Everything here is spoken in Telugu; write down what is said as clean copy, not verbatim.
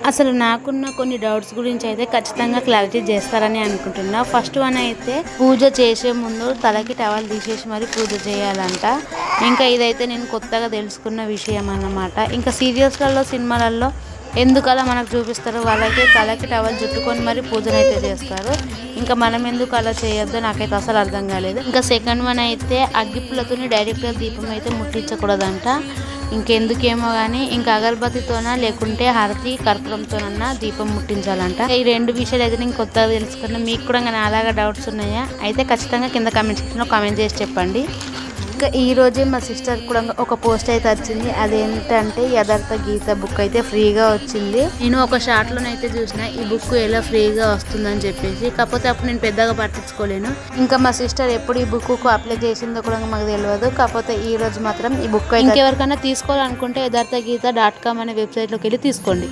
అసలు నాకున్న కొన్ని డౌట్స్ గురించి అయితే ఖచ్చితంగా క్లారిటీ చేస్తారని అనుకుంటున్నా. ఫస్ట్ వన్ అయితే పూజ చేసే ముందు తలకి టవల్ తీసేసి మరి పూజ చేయాలంట. ఇంకా ఇదైతే నేను కొత్తగా తెలుసుకున్న విషయం అన్నమాట. ఇంకా సీరియల్స్లలో సినిమాలలో ఎందుకలా మనకు చూపిస్తారు, వాళ్ళైతే తలకి టవల్ చుట్టుకొని మరి పూజనైతే చేస్తారు. ఇంకా మనం ఎందుకు అలా చేయొద్దో నాకైతే అసలు అర్థం కాలేదు. ఇంకా సెకండ్ వన్ అయితే అగ్గిపుల్లతోని డైరెక్ట్గా దీపం అయితే ముట్టించకూడదంట. ఇంకెందుకేమో కానీ ఇంకా అగరబత్తితోనా లేకుంటే హారతి కర్పూరంతోనన్నా దీపం ముట్టించాలంట. ఈ రెండు విషయాలు అయితే నేను కొత్తగా తెలుసుకున్నా. మీకు కూడా కానీ అలాగా డౌట్స్ ఉన్నాయా అయితే ఖచ్చితంగా కింద కామెంట్ సెక్షన్లో కామెంట్ చేసి చెప్పండి. ఇంకా ఈరోజే మా సిస్టర్ కూడా ఒక పోస్ట్ అయితే వచ్చింది. అదేంటంటే యథార్థ గీత బుక్ అయితే ఫ్రీగా వచ్చింది. నేను ఒక షార్ట్లోనైతే చూసిన ఈ బుక్ ఎలా ఫ్రీగా వస్తుందని చెప్పేసి. కాకపోతే అప్పుడు నేను పెద్దగా పట్టించుకోలేను. ఇంకా మా సిస్టర్ ఎప్పుడు ఈ బుక్ అప్లై చేసిందో కూడా మాకు తెలియదు. కాకపోతే ఈ రోజు మాత్రం ఈ బుక్ అయితే ఇంకెవరికైనా తీసుకోవాలనుకుంటే యథార్థగీత.com అనే వెబ్సైట్లోకి వెళ్ళి తీసుకోండి.